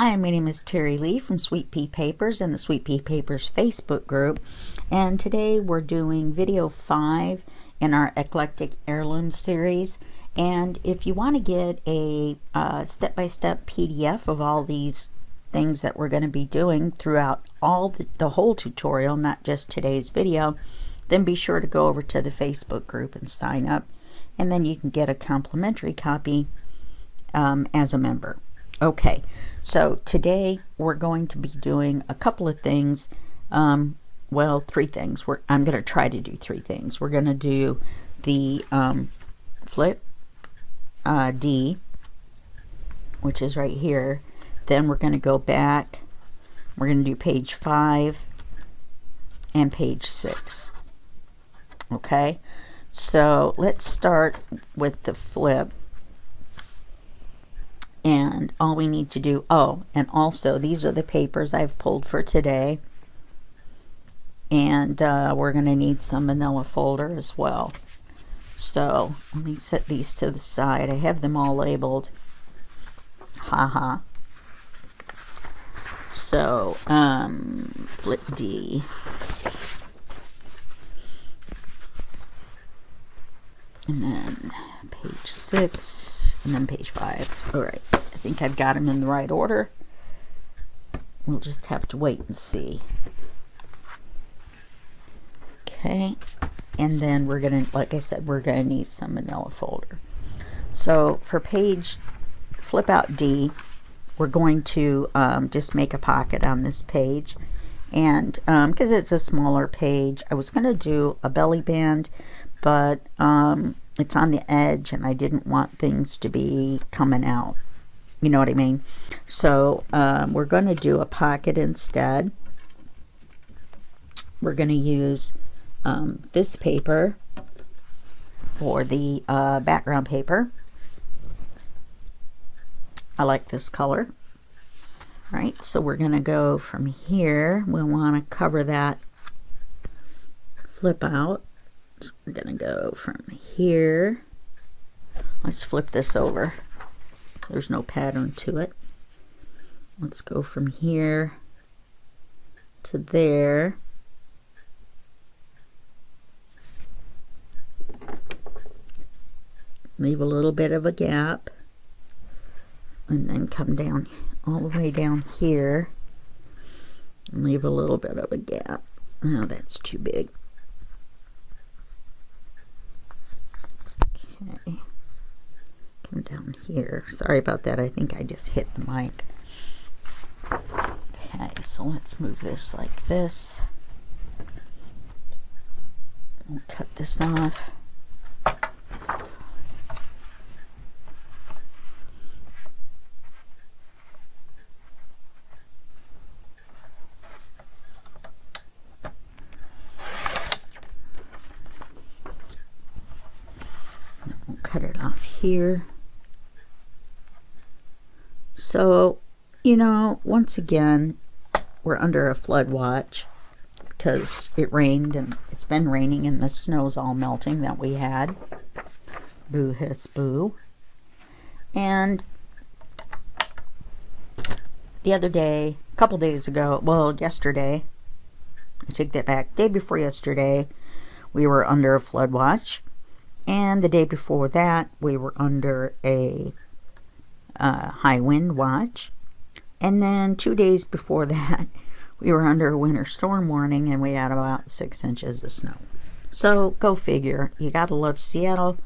Hi, my name is Terry Lee from Sweet Pea Papers and the Sweet Pea Papers Facebook group, and today we're doing video 5 in our Eclectic Heirloom series. And if you want to get a step-by-step PDF of all these things that we're going to be doing throughout the whole tutorial, not just today's video, then be sure to go over to the Facebook group and sign up, and then you can get a complimentary copy as a member. Okay, so today we're going to be doing a couple of things, well, 3 things. I'm going to try to do 3 things. We're going to do the flip D, which is right here. Then we're going to go back. We're going to do page 5 and page 6. Okay, so let's start with the flip. And all we need to do, and also these are the papers I've pulled for today, and we're going to need some manila folder as well. So let me set these to the side. I have them all labeled. Haha. So flip D. And then page 6, and then page 5. All right, I think I've got them in the right order. We'll just have to wait and see. Okay, and then we're gonna, like I said, we're gonna need some manila folder. So for page flip out D, we're going to just make a pocket on this page, and because it's a smaller page, I was gonna do a belly band, but it's on the edge and I didn't want things to be coming out, you know what I mean? So we're going to do a pocket instead. We're going to use this paper for the background paper. I like this color. All right, so we're going to go from here. We'll want to cover that flip out. So we're going to go from here. Let's flip this over. There's no pattern to it. Let's go from here to there. Leave a little bit of a gap. And then come down all the way down here. And leave a little bit of a gap. Oh, that's too big. Okay, come down here. Sorry about that. I think I just hit the mic. Okay, so let's move this like this. We'll cut this off. Cut it off here. So, you know, once again, we're under a flood watch because it rained, and it's been raining and the snow's all melting that we had. Boo hiss boo. And the other day, a couple days ago, well, yesterday, I take that back, day before yesterday, we were under a flood watch. And the day before that, we were under a high wind watch. And then 2 days before that, we were under a winter storm warning, and we had about 6 inches of snow. So go figure. You gotta love Seattle.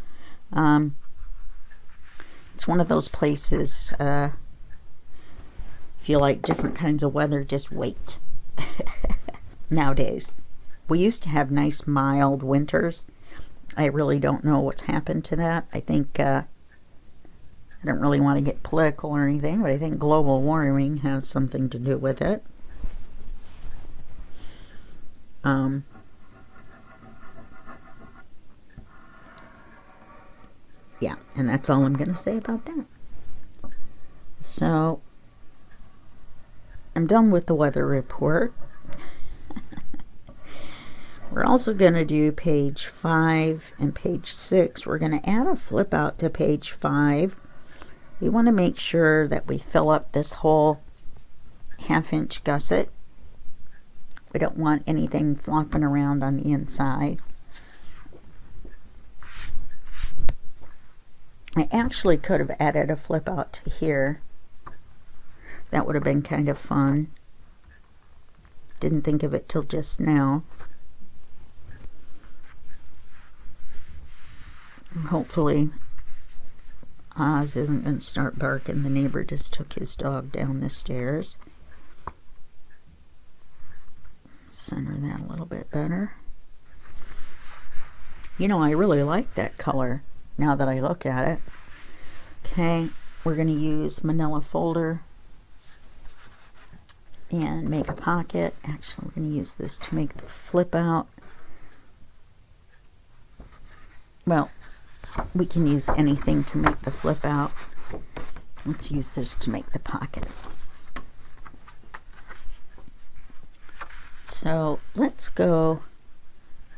It's one of those places, if you like different kinds of weather, just wait. Nowadays. We used to have nice mild winters. I really don't know what's happened to that. I think, I don't really want to get political or anything, but I think global warming has something to do with it. Yeah, and that's all I'm going to say about that. So, I'm done with the weather report. We're also going to do page 5 and page 6. We're going to add a flip out to page 5. We want to make sure that we fill up this whole 1/2-inch gusset. We don't want anything flopping around on the inside. I actually could have added a flip out to here. That would have been kind of fun. Didn't think of it till just now. Hopefully Oz isn't going to start barking. The neighbor just took his dog down the stairs. Center that a little bit better. You know, I really like that color now that I look at it. Okay, we're going to use manila folder and make a pocket. Actually, we're going to use this to make the flip out. Well, we can use anything to make the flip out. Let's use this to make the pocket. So let's go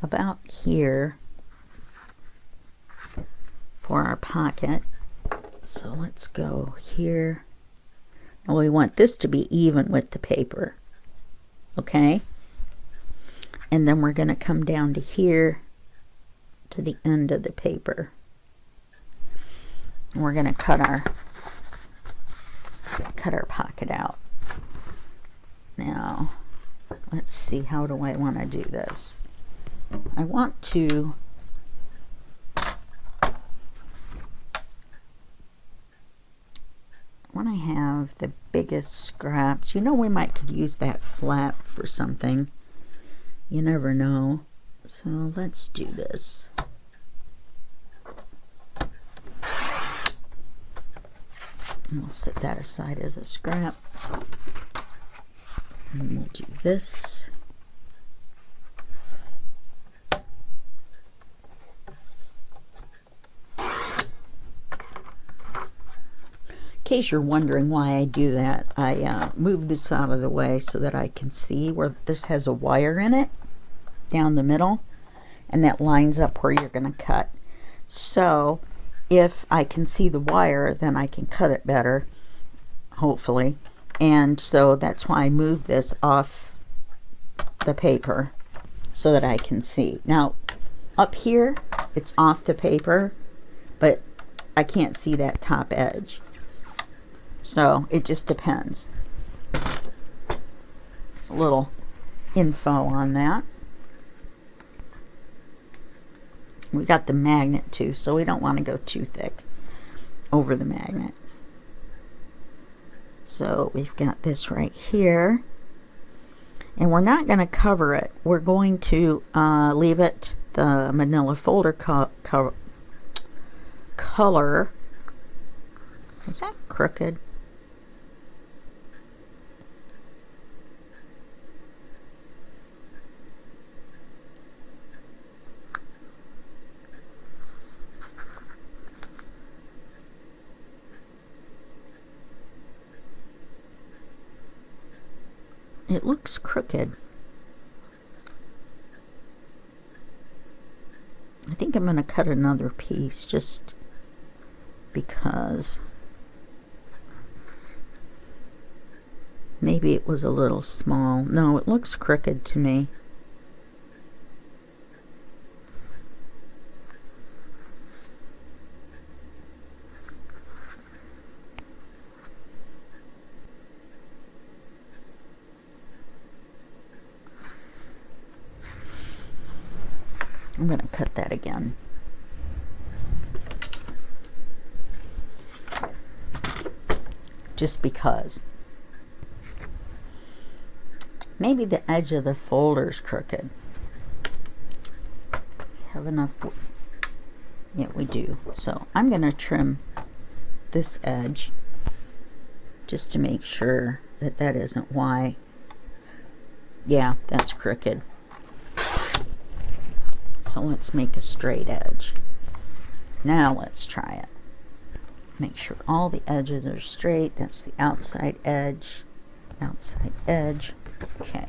about here for our pocket. So let's go here. And we want this to be even with the paper. Okay? And then we're going to come down to here to the end of the paper. And we're going to cut our pocket out. Now, let's see, how do I want to do this? I want to when I have the biggest scraps, you know, we might could use that flap for something. You never know. So let's do this. And we'll set that aside as a scrap. And we'll do this. In case you're wondering why I do that, I move this out of the way so that I can see where this has a wire in it down the middle, and that lines up where you're going to cut. So if I can see the wire, then I can cut it better, hopefully. And so that's why I move this off the paper so that I can see. Now up here it's off the paper, but I can't see that top edge. So it just depends. It's a little info on that. We got the magnet too, so we don't want to go too thick over the magnet. So we've got this right here, and we're not going to cover it. We're going to leave it the manila folder color. Is that crooked? It looks crooked. I think I'm going to cut another piece just because maybe it was a little small. No, it looks crooked to me. I'm going to cut that again. Just because. Maybe the edge of the folder's crooked. Have enough? Yeah, we do. So I'm going to trim this edge just to make sure that that isn't why. Yeah, that's crooked. So let's make a straight edge. Now let's try it. Make sure all the edges are straight. That's the outside edge. Outside edge. Okay.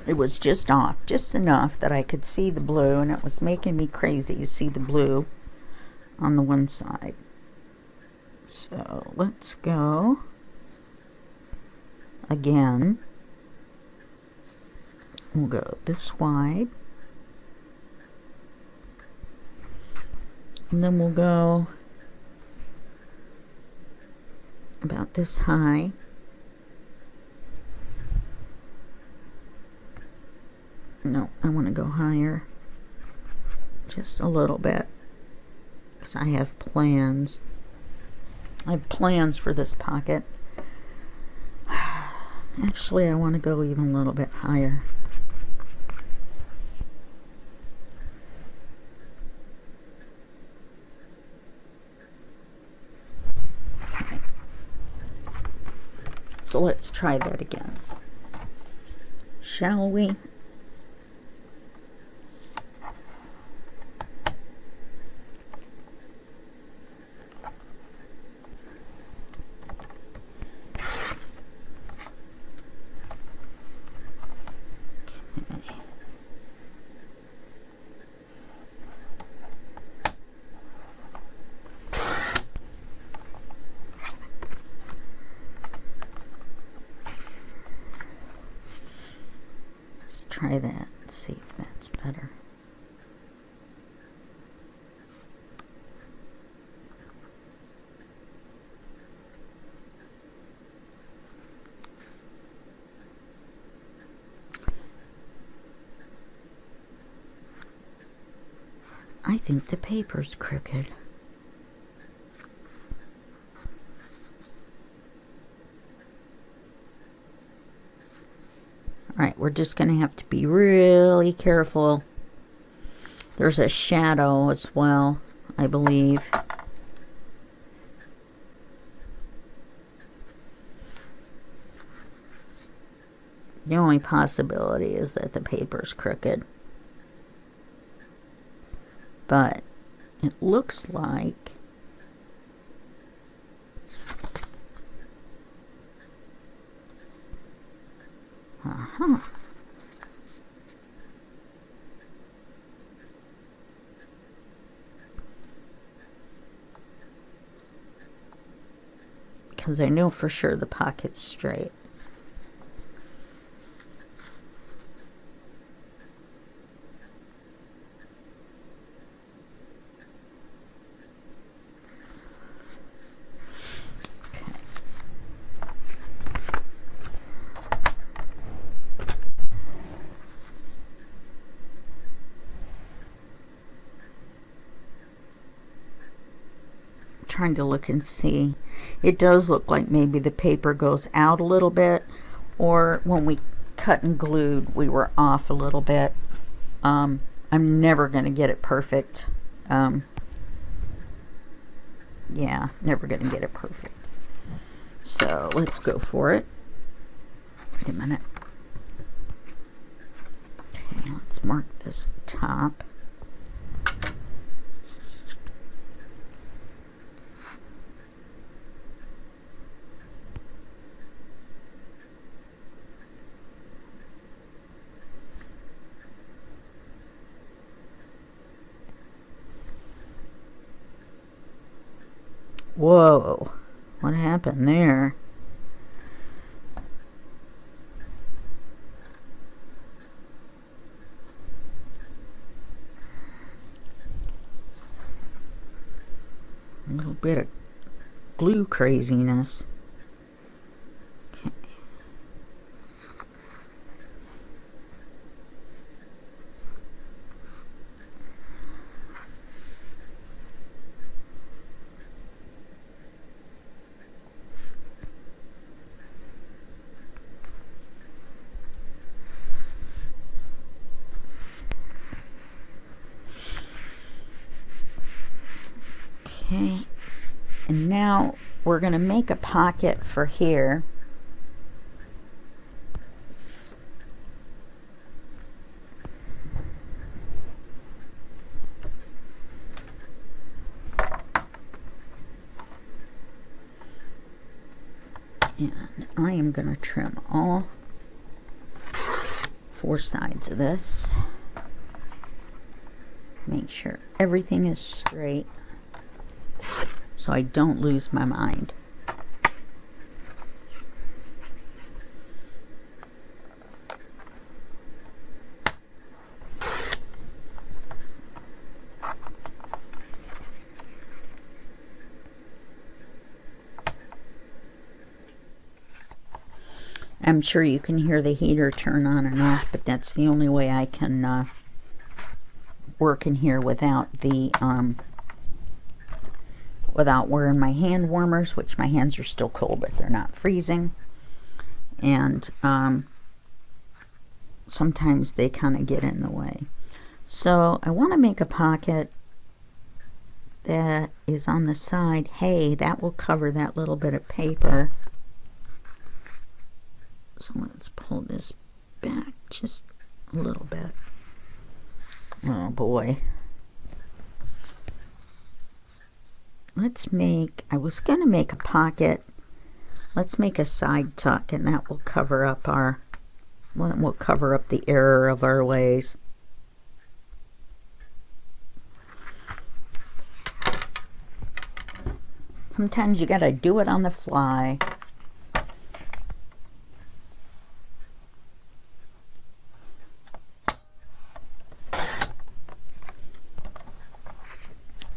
It was just off, just enough that I could see the blue, and it was making me crazy to see the blue on the one side. So let's go again. We'll go this wide, and then we'll go about this high. No, I want to go higher just a little bit because I have plans. I have plans for this pocket. Actually, I want to go even a little bit higher. Okay. So let's try that again, shall we? Try that and see if that's better. I think the paper's crooked. Alright, we're just going to have to be really careful. There's a shadow as well, I believe. The only possibility is that the paper's crooked. But it looks like because I know for sure the pocket's straight. Trying to look and see. It does look like maybe the paper goes out a little bit, or when we cut and glued we were off a little bit. I'm never going to get it perfect. Yeah, never going to get it perfect. So let's go for it. Wait a minute. Okay, let's mark this top. Whoa, what happened there? A little bit of glue craziness. Okay. Okay, and now we're going to make a pocket for here. And I am going to trim all 4 sides of this. Make sure everything is straight. so I don't lose my mind. I'm sure you can hear the heater turn on and off, but that's the only way I can work in here without the without wearing my hand warmers, which my hands are still cold, but they're not freezing. And sometimes they kind of get in the way. So I want to make a pocket that is on the side. Hey, that will cover that little bit of paper. So let's pull this back just a little bit. Oh boy. Let's make, I was going to make a pocket. Let's make a side tuck, and that will cover up our, well, will cover up the error of our ways. Sometimes you got to do it on the fly.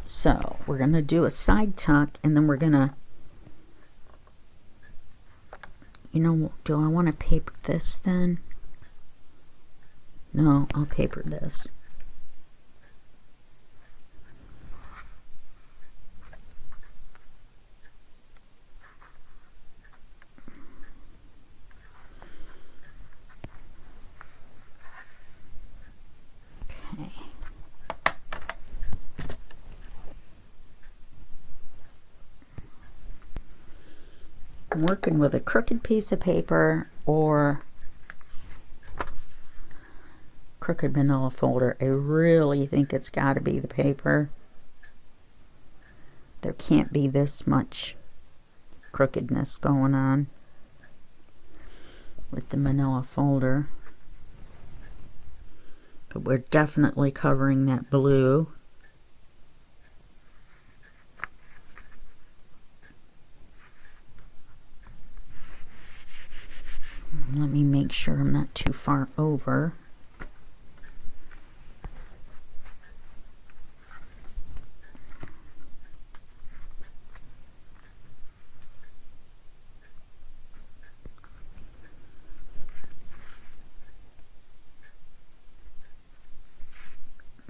So we're going to do a side tuck, and then we're going to, you know, do I want to paper this then? No, I'll paper this. I'm working with a crooked piece of paper or crooked manila folder. I really think it's got to be the paper. There can't be this much crookedness going on with the manila folder. But we're definitely covering that blue. Let me make sure I'm not too far over.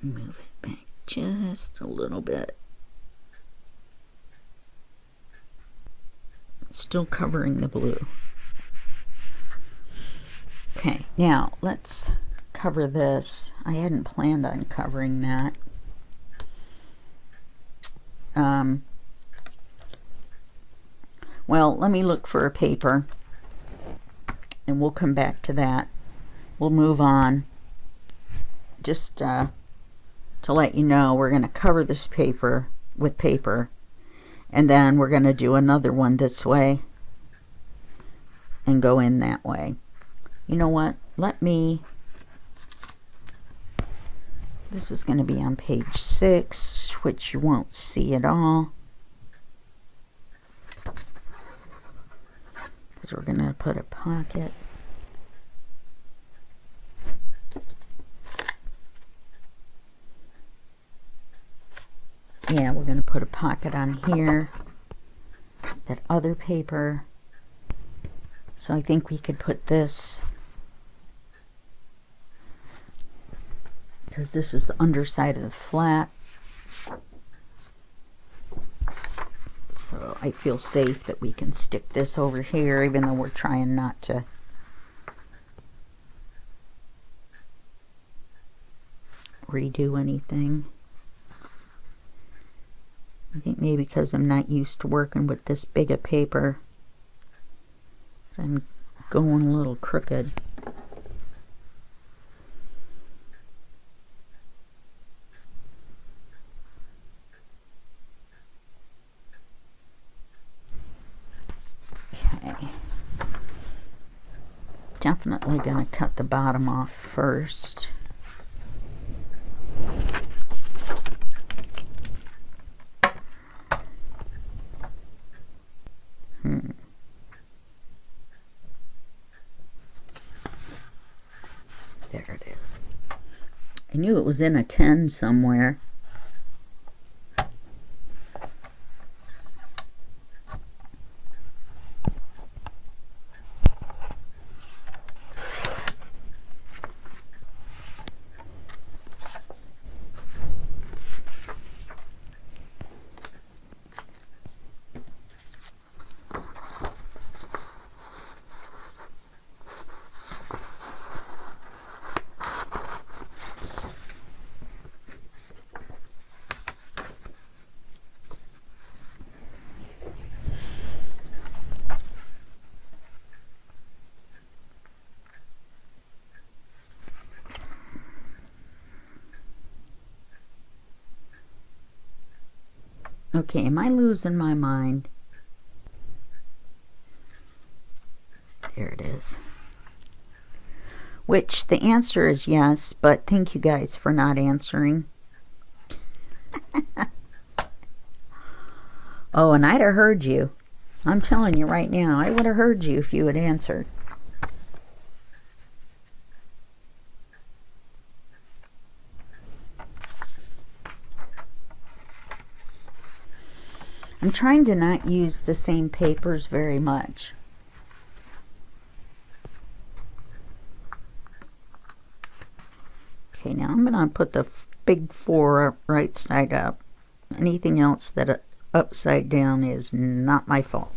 Move it back just a little bit. Still covering the blue. Okay, now let's cover this. I hadn't planned on covering that. Well, let me look for a paper and we'll come back to that. We'll move on. Just to let you know, we're going to cover this paper with paper, and then we're going to do another one this way and go in that way. You know what? Let me, this is going to be on page 6, which you won't see at all, because we're going to put a pocket. Yeah, we're going to put a pocket on here, that other paper. So I think we could put this, because this is the underside of the flap. So I feel safe that we can stick this over here, even though we're trying not to redo anything. I think maybe because I'm not used to working with this big a paper, I'm going a little crooked. Okay. Definitely going to cut the bottom off first. There it is. I knew it was in a 10 somewhere. Okay, am I losing my mind? There it is. Which the answer is yes, but thank you guys for not answering. Oh, and I'd have heard you. I'm telling you right now, I would have heard you if you had answered. I'm trying to not use the same papers very much. Okay, now I'm going to put the big 4 right side up. Anything else that upside down is not my fault.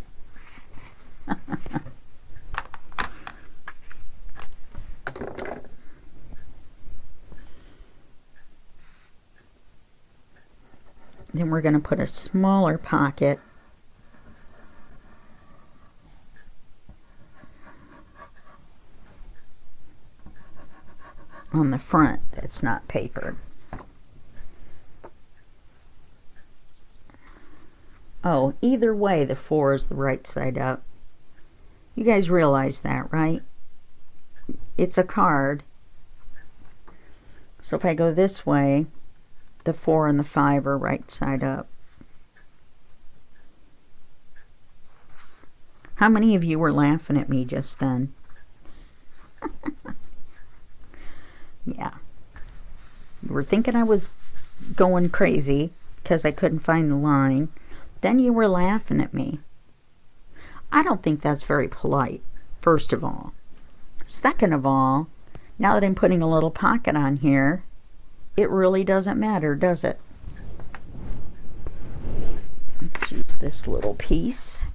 Then we're going to put a smaller pocket on the front that's not papered. Oh, either way, the 4 is the right side up. You guys realize that, right? It's a card. So if I go this way, the 4 and the 5 are right side up. How many of you were laughing at me just then? Yeah. You were thinking I was going crazy because I couldn't find the line. Then you were laughing at me. I don't think that's very polite, first of all. Second of all, now that I'm putting a little pocket on here, it really doesn't matter, does it? Let's use this little piece.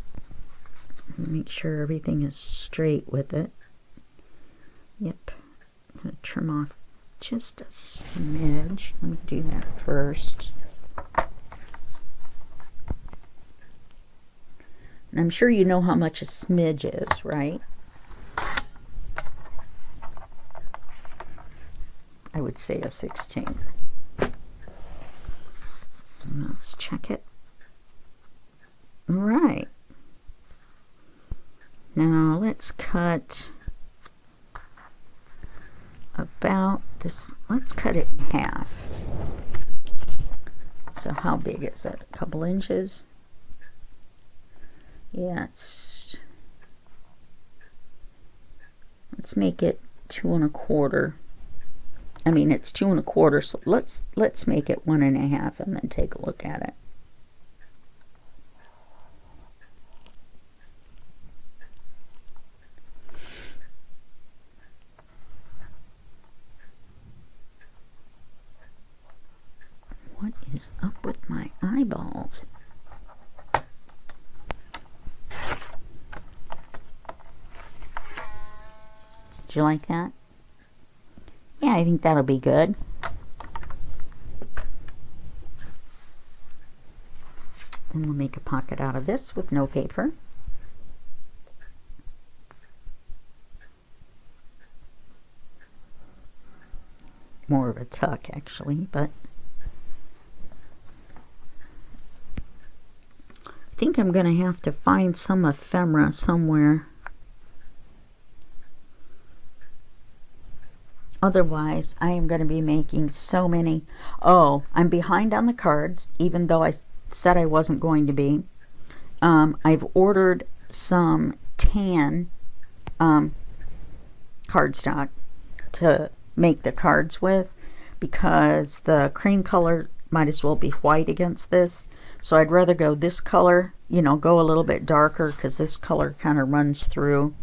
Make sure everything is straight with it. Yep. I'm going to trim off just a smidge. Let me do that first. And I'm sure you know how much a smidge is, right? I would say a 16th. Let's check it. All right. Now let's cut about this. Let's cut it in half. So how big is it? A couple inches? Yeah, let's make it 2 1/4. I mean, it's 2 1/4, so let's make it 1 1/2 and then take a look at it. What is up with my eyeballs? Do you like that? Yeah, I think that'll be good. And we'll make a pocket out of this with no paper. More of a tuck, actually, but I think I'm going to have to find some ephemera somewhere. Otherwise, I am going to be making so many. Oh, I'm behind on the cards, even though I said I wasn't going to be. I've ordered some tan cardstock to make the cards with, because the cream color might as well be white against this. So I'd rather go this color, you know, go a little bit darker, because this color kind of runs through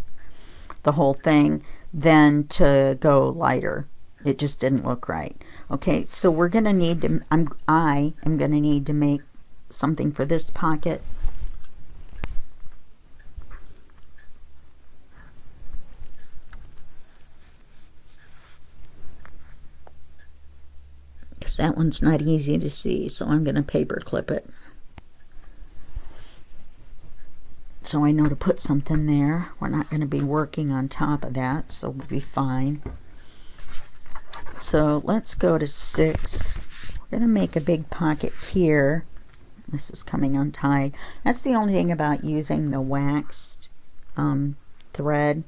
the whole thing, than to go lighter. It just didn't look right. Okay, so we're going to need to, I am going to need to make something for this pocket. Because that one's not easy to see, so I'm going to paper clip it. So I know to put something there. We're not going to be working on top of that, so we'll be fine. So let's go to 6. We're going to make a big pocket here. This is coming untied. That's the only thing about using the waxed thread,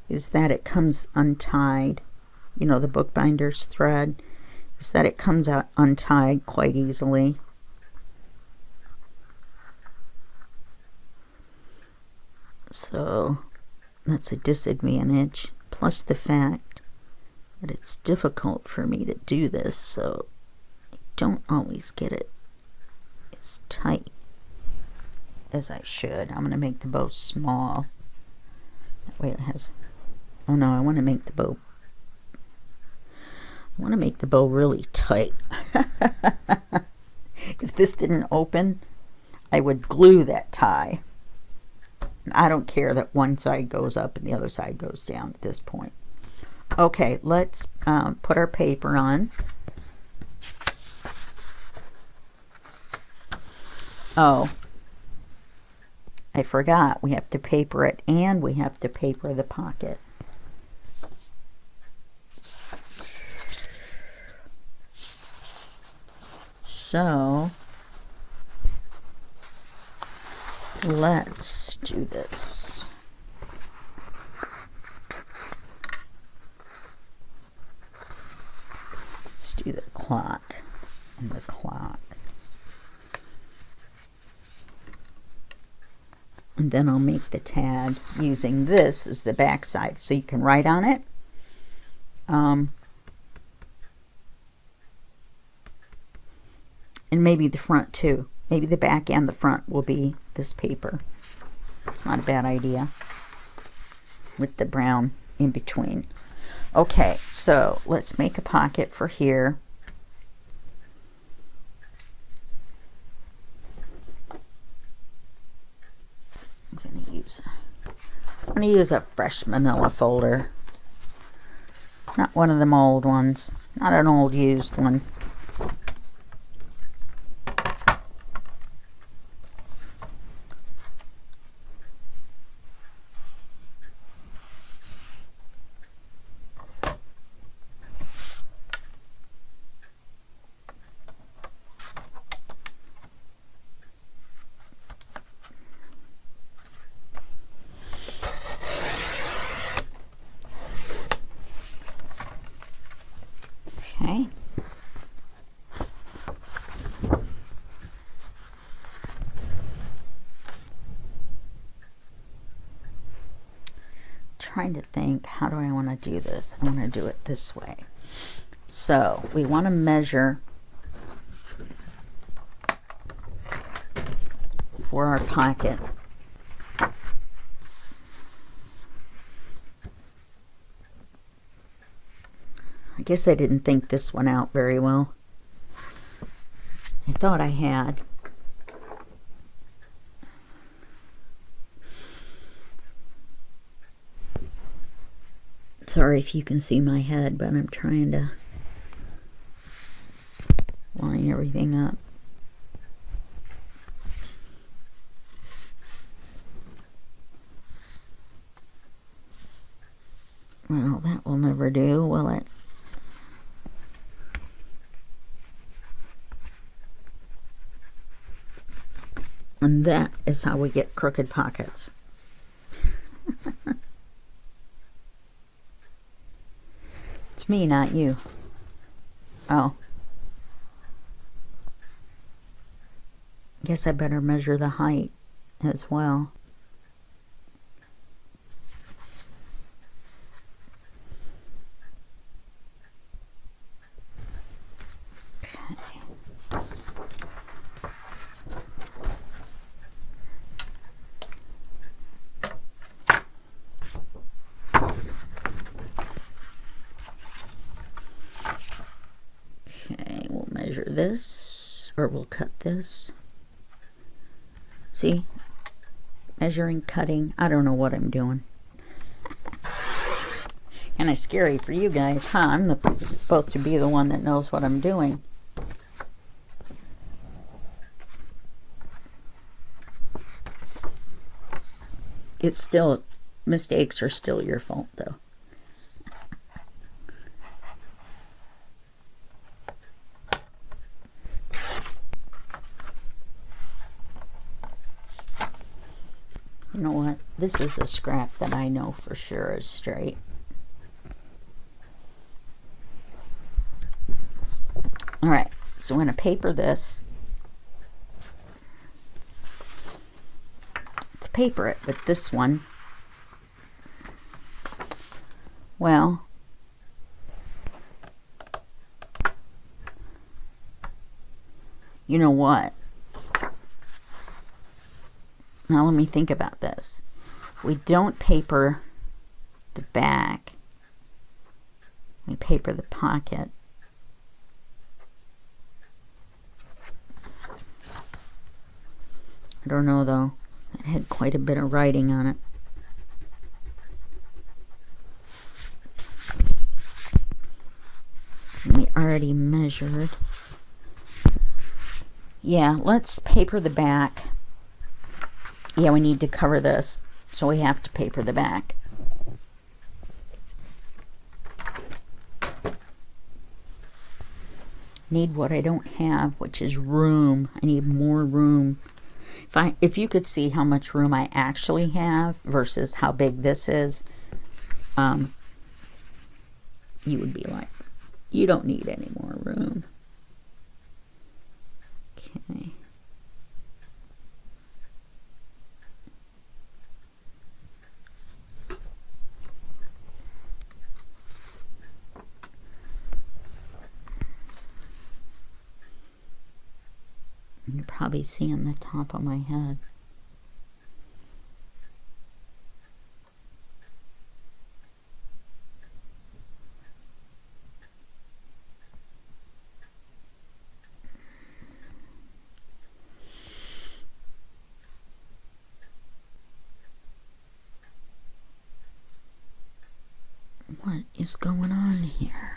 is that it comes untied. You know, the bookbinder's thread, is that it comes out untied quite easily. So that's a disadvantage, plus the fact that it's difficult for me to do this, so I don't always get it as tight as I should. I'm going to make the bow small. That way it has, oh no, I want to make the bow, I want to make the bow really tight. If this didn't open, I would glue that tie. I don't care that one side goes up and the other side goes down at this point. Okay, let's put our paper on. Oh, I forgot. We have to paper it, and we have to paper the pocket. So let's do this. Let's do the clock and the clock. And then I'll make the tag using this as the back side, so you can write on it. And maybe the front too. Maybe the back and the front will be this paper. It's not a bad idea, with the brown in between. Okay, so let's make a pocket for here. I'm going to use a fresh manila folder. Not one of them old ones. Not an old used one. Okay. Trying to think, how do I want to do this? I want to do it this way. So we want to measure for our pocket. I guess I didn't think this one out very well. I thought I had. Sorry if you can see my head, but I'm trying to line everything up. Well, that will never do, will it? And that is how we get crooked pockets. It's me, not you. Oh. Guess I better measure the height as well. measure this, or we'll cut this. See? Measuring, cutting. I don't know what I'm doing. Kind of scary for you guys, huh? I'm supposed to be the one that knows what I'm doing. It's still, mistakes are still your fault, though. You know what? This is a scrap that I know for sure is straight. Alright, so I'm going to paper this. Let's paper it with this one. Well, you know what? Now let me think about this. If we don't paper the back, we paper the pocket. I don't know though. It had quite a bit of writing on it. And we already measured. Yeah, let's paper the back. Yeah, we need to cover this, so we have to paper the back. Need what I don't have, which is room. I need more room. If you could see how much room I actually have versus how big this is, you would be like, you don't need any more room. Okay. You probably see on the top of my head. What is going on here?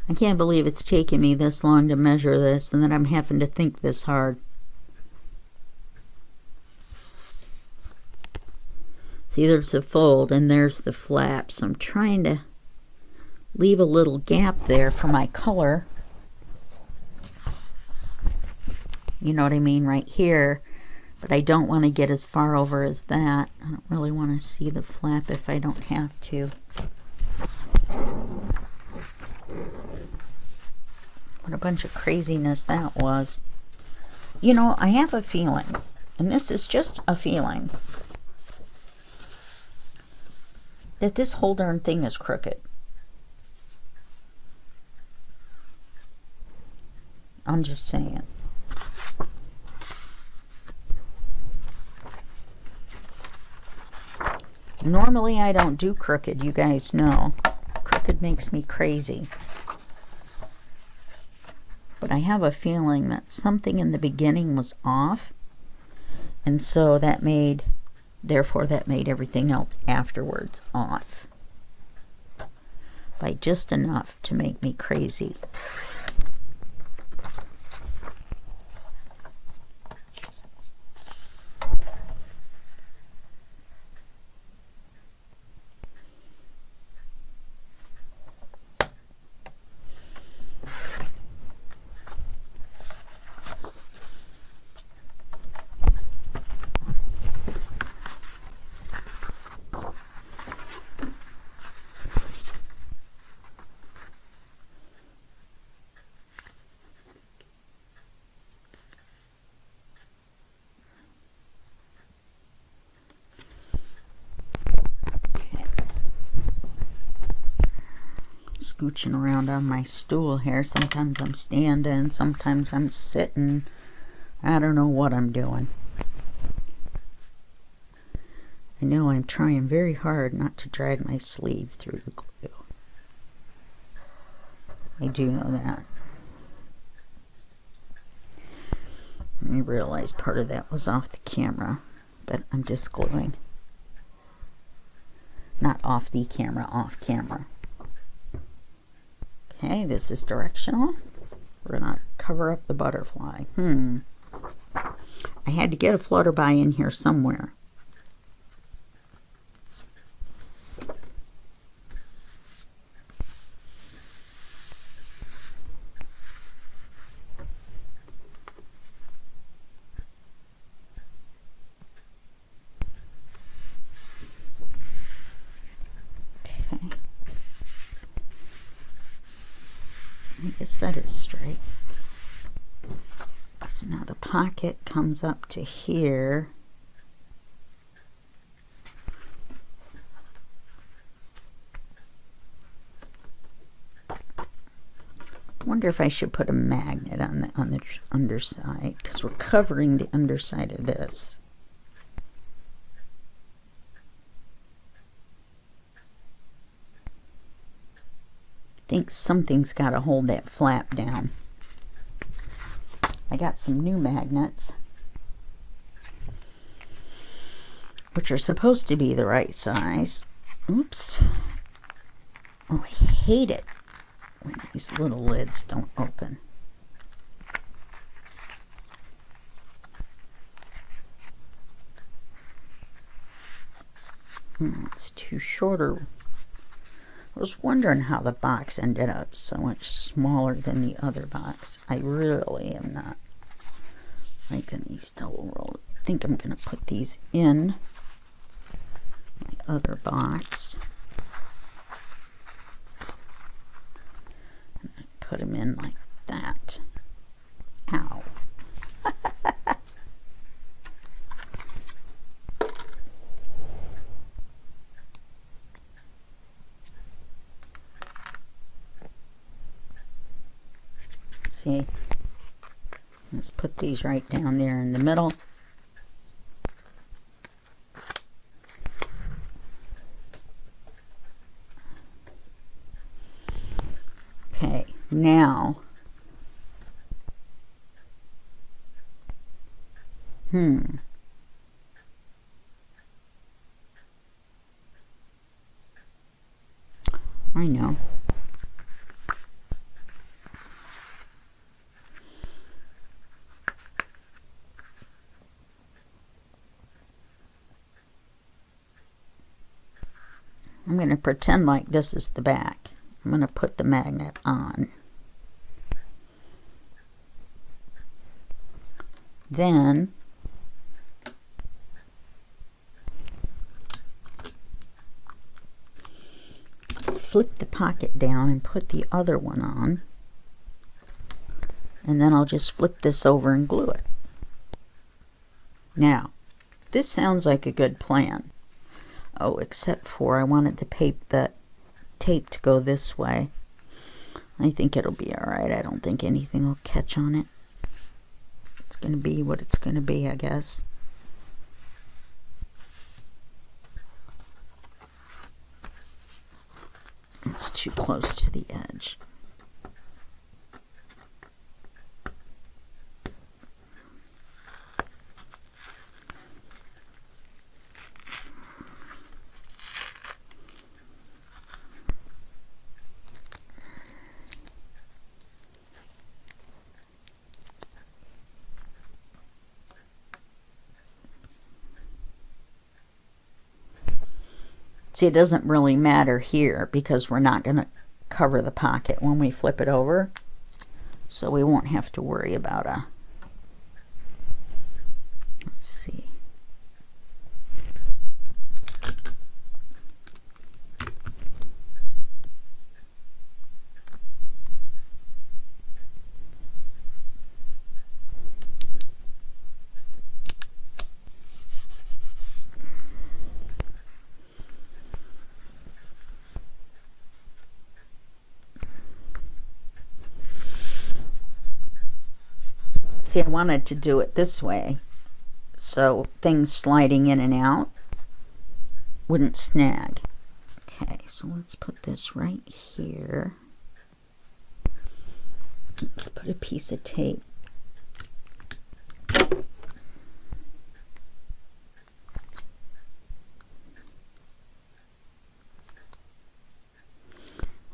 I can't believe it's taken me this long to measure this and that I'm having to think this hard. See, there's a fold and there's the flap, so I'm trying to leave a little gap there for my color. You know what I mean, right here. But I don't want to get as far over as that. I don't really want to see the flap if I don't have to. What a bunch of craziness that was. You know, I have a feeling, and this is just a feeling, that this whole darn thing is crooked. I'm just saying. Normally I don't do crooked, you guys know. Crooked makes me crazy. but I have a feeling that something in the beginning was off, and so that made, therefore that made everything else afterwards off by just enough to make me crazy. Scooching around on my stool here. Sometimes I'm standing, sometimes I'm sitting. I don't know what I'm doing. I know I'm trying very hard not to drag my sleeve through the glue. I do know that. I realized part of that was off the camera, but I'm just gluing. Not off the camera, off camera. Okay, this is directional. We're gonna cover up the butterfly. I had to get a flutterby in here somewhere. I guess that is straight. So now the pocket comes up to here. Wonder if I should put a magnet on the underside, because we're covering the underside of this. I think something's got to hold that flap down. I got some new magnets, which are supposed to be the right size. Oops. Oh, I hate it when these little lids don't open. It's too shorter. I was wondering how the box ended up so much smaller than the other box. I really am not liking these double rolled. I think I'm going to put these in my other box. And I put them in like that. Ow. See, let's put these right down there in the middle. Okay, now, I know. I'm going to pretend like this is the back. I'm going to put the magnet on. Then flip the pocket down and put the other one on. And then I'll just flip this over and glue it. Now, this sounds like a good plan. Oh, except for I wanted the tape to go this way. I think it'll be alright. I don't think anything will catch on it. It's going to be what it's going to be, I guess. It's too close to the edge. See, it doesn't really matter here because we're not going to cover the pocket when we flip it over. So we won't have to worry about a, let's see. See, I wanted to do it this way so things sliding in and out wouldn't snag. Okay, so let's put this right here. Let's put a piece of tape.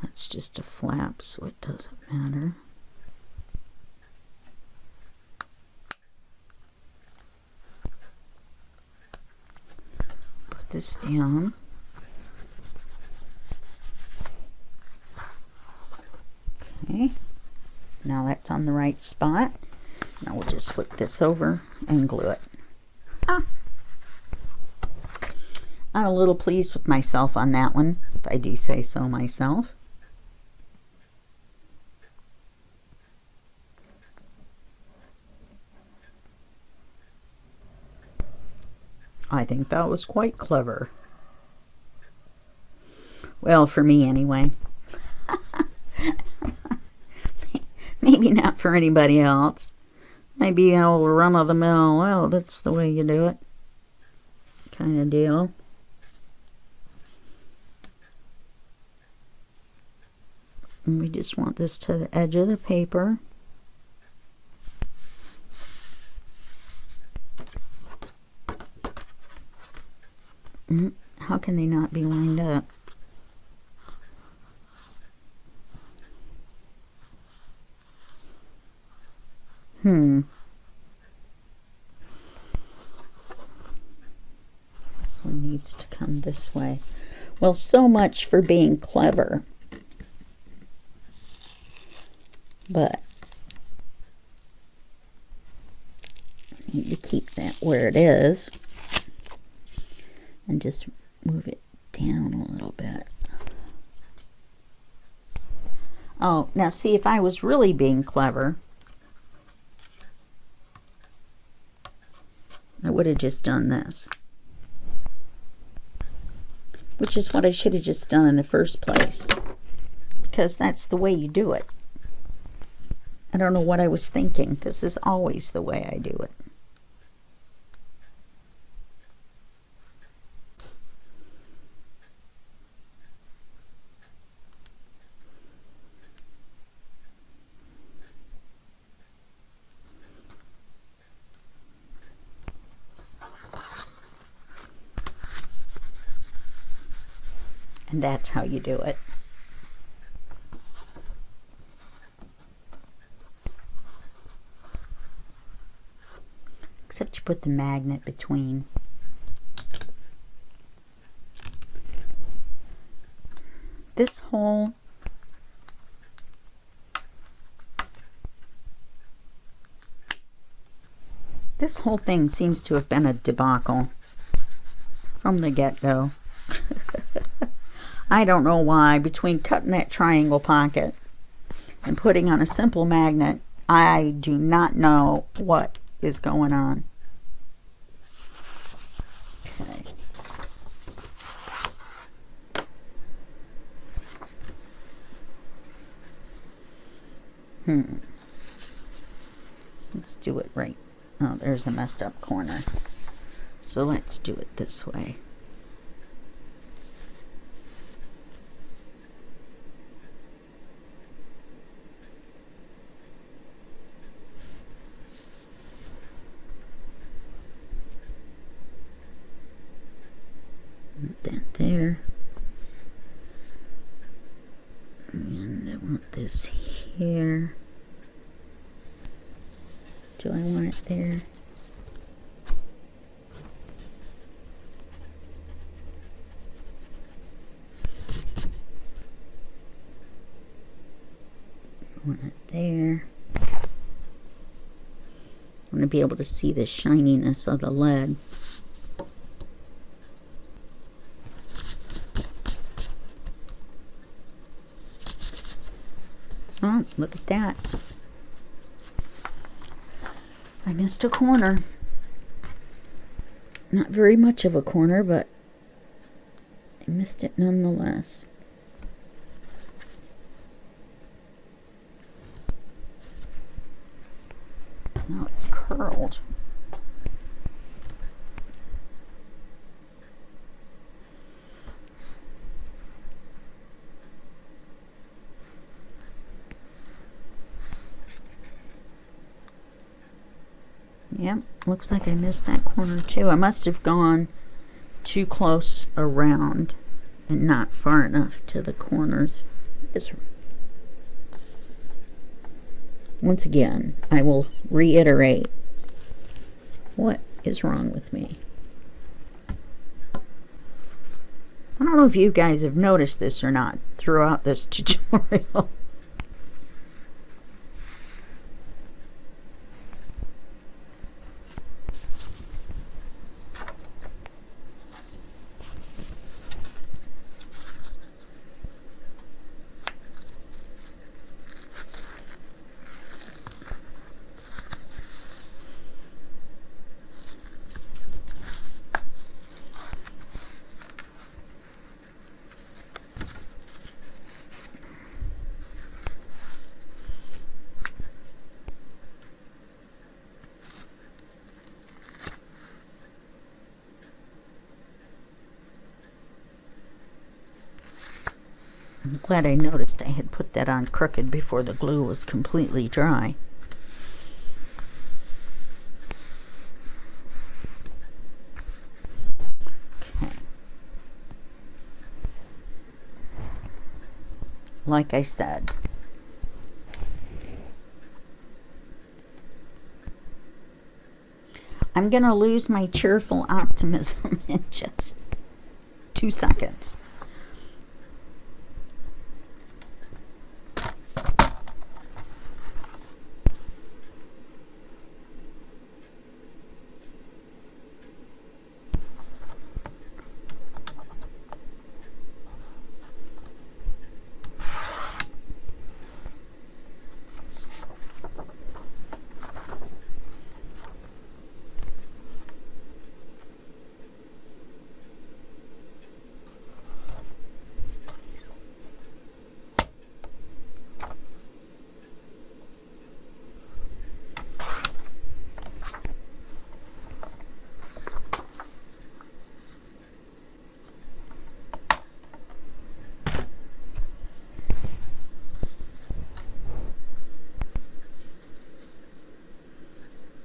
That's just a flap, so it doesn't matter. This down. Okay, now that's on the right spot. Now we'll just flip this over and glue it. I'm a little pleased with myself on that one, if I do say so myself. I think that was quite clever. Well, for me anyway. Maybe not for anybody else. Maybe a run-of-the-mill, well, that's the way you do it kind of deal. And we just want this to the edge of the paper. How can they not be lined up? This one needs to come this way. Well, so much for being clever. But I need to keep that where it is. And just move it down a little bit. Oh, now see, if I was really being clever, I would have just done this. Which is what I should have just done in the first place. Because that's the way you do it. I don't know what I was thinking. This is always the way I do it. And that's how you do it. Except you put the magnet between. This whole thing seems to have been a debacle from the get-go. I don't know why. Between cutting that triangle pocket and putting on a simple magnet, I do not know what is going on. Okay. Let's do it right. Oh, there's a messed up corner. So let's do it this way. That there. And I want this here. Do I want it there? Want it there. I want to be able to see the shininess of the lead. Oh, look at that. I missed a corner. Not very much of a corner, but I missed it nonetheless. Now it's curled. Yep, looks like I missed that corner too. I must have gone too close around and not far enough to the corners. Once again, I will reiterate, what is wrong with me? I don't know if you guys have noticed this or not throughout this tutorial. I'm glad I noticed I had put that on crooked before the glue was completely dry. Okay. Like I said, I'm going to lose my cheerful optimism in just 2 seconds.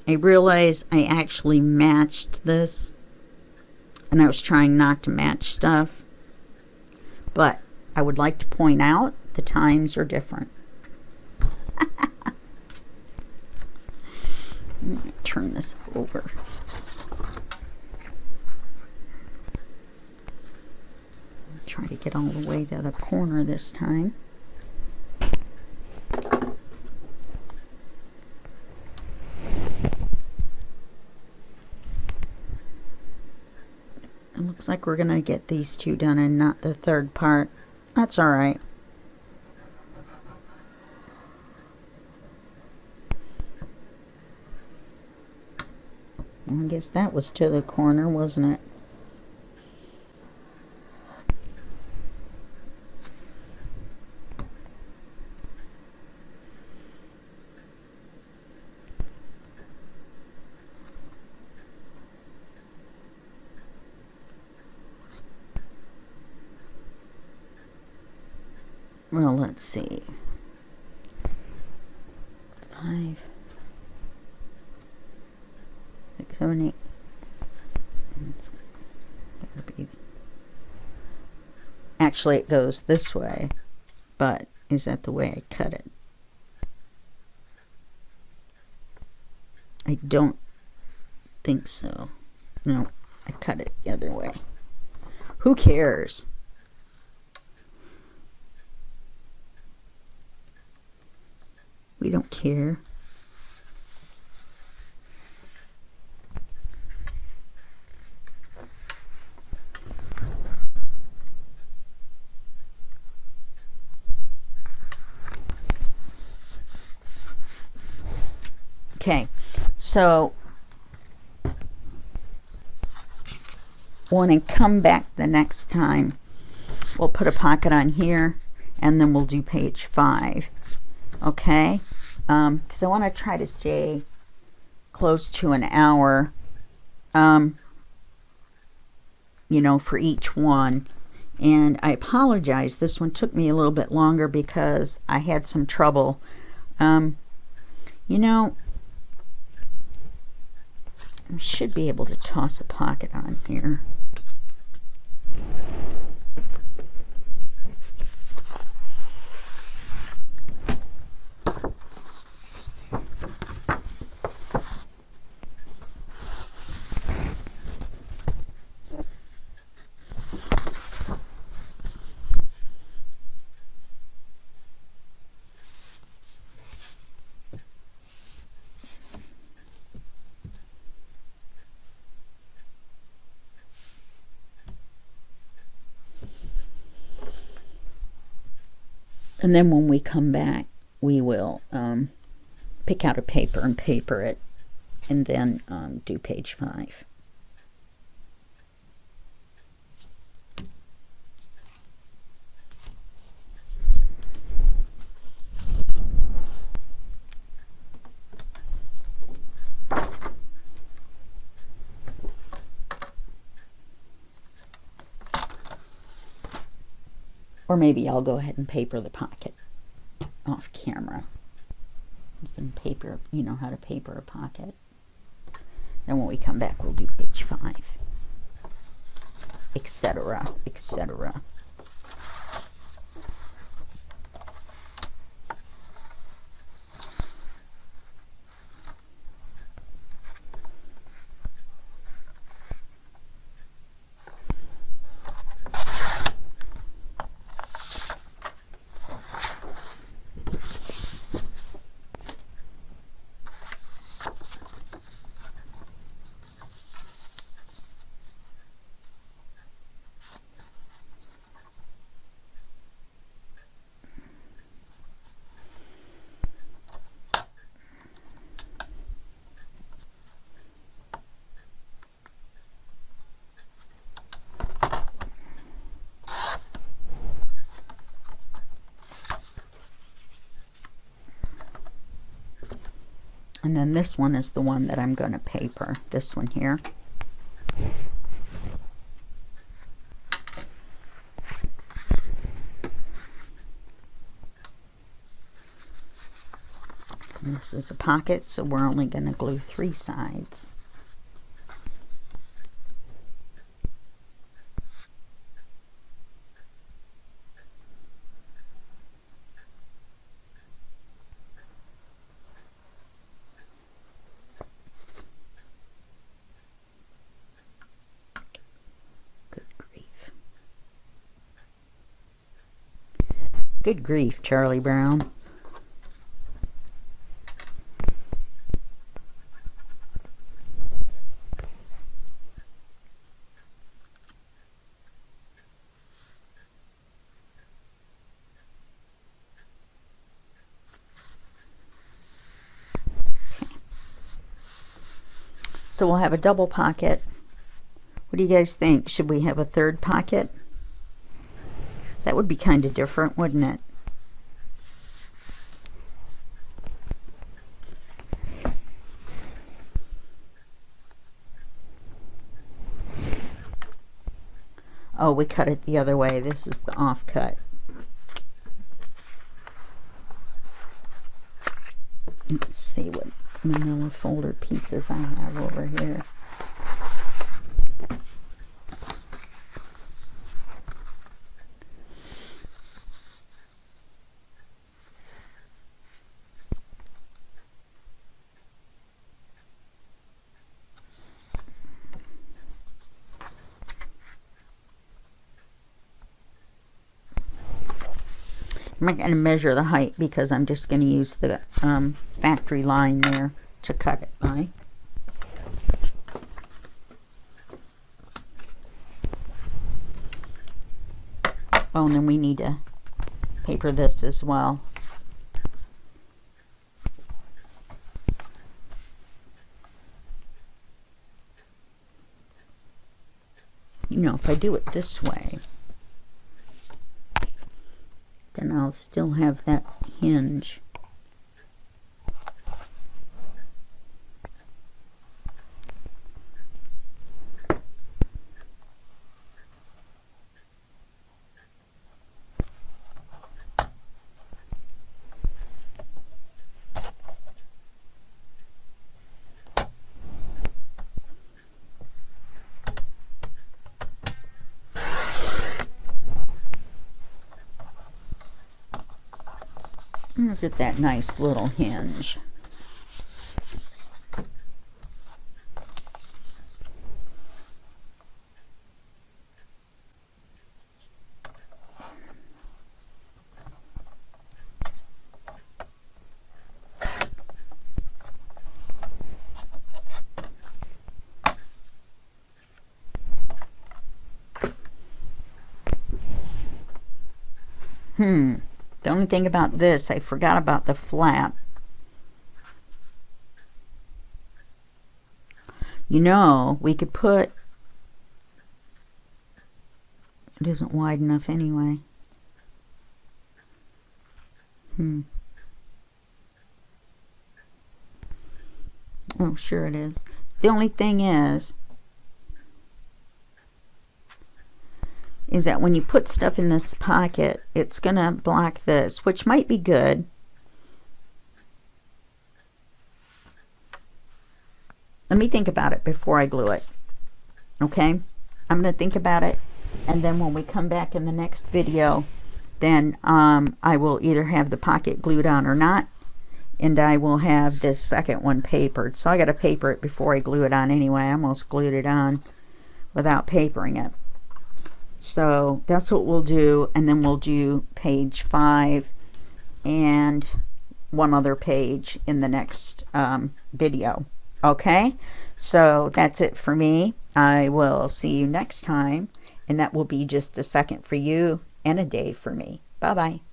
I realized I actually matched this, and I was trying not to match stuff, but I would like to point out the times are different. Let me turn this over. Try to get all the way to the corner this time. Looks like we're gonna get these two done and not the third part. That's all right. I guess that was to the corner, wasn't it? Well, let's see. 5, 6, 7, 8. It's gotta be. Actually, it goes this way, but is that the way I cut it? I don't think so. No, I cut it the other way. Who cares? We don't care. Okay, so when I come back the next time, we'll put a pocket on here, and then we'll do page 5. Okay, because I want to try to stay close to an hour, you know, for each one. And I apologize, this one took me a little bit longer because I had some trouble. You know, I should be able to toss a pocket on here. And then when we come back, we will pick out a paper and paper it, and then do page 5. Or maybe I'll go ahead and paper the pocket off camera. You can paper, you know how to paper a pocket. Then when we come back, we'll do page 5, etc., etc. And then this one is the one that I'm going to paper, this one here. And this is a pocket, so we're only going to glue 3 sides. Good grief, Charlie Brown. So we'll have a double pocket. What do you guys think? Should we have a 3rd pocket? That would be kind of different, wouldn't it? Oh, we cut it the other way. This is the offcut. Let's see what manila folder pieces I have over here. I'm not going to measure the height because I'm just going to use the factory line there to cut it by. Oh, and then we need to paper this as well. You know, if I do it this way, then I'll still have that hinge. Look at that nice little hinge. The only thing about this, I forgot about the flap. You know, we could put, it isn't wide enough anyway. Oh, sure it is. The only thing is that when you put stuff in this pocket, it's gonna block this, which might be good. Let me think about it before I glue it. Okay? I'm gonna think about it, and then when we come back in the next video, then I will either have the pocket glued on or not, and I will have this second one papered. So I gotta paper it before I glue it on anyway. I almost glued it on without papering it. So that's what we'll do, and then we'll do page 5 and one other page in the next video. Okay, so that's it for me. I will see you next time, and that will be just a second for you and a day for me. Bye-bye.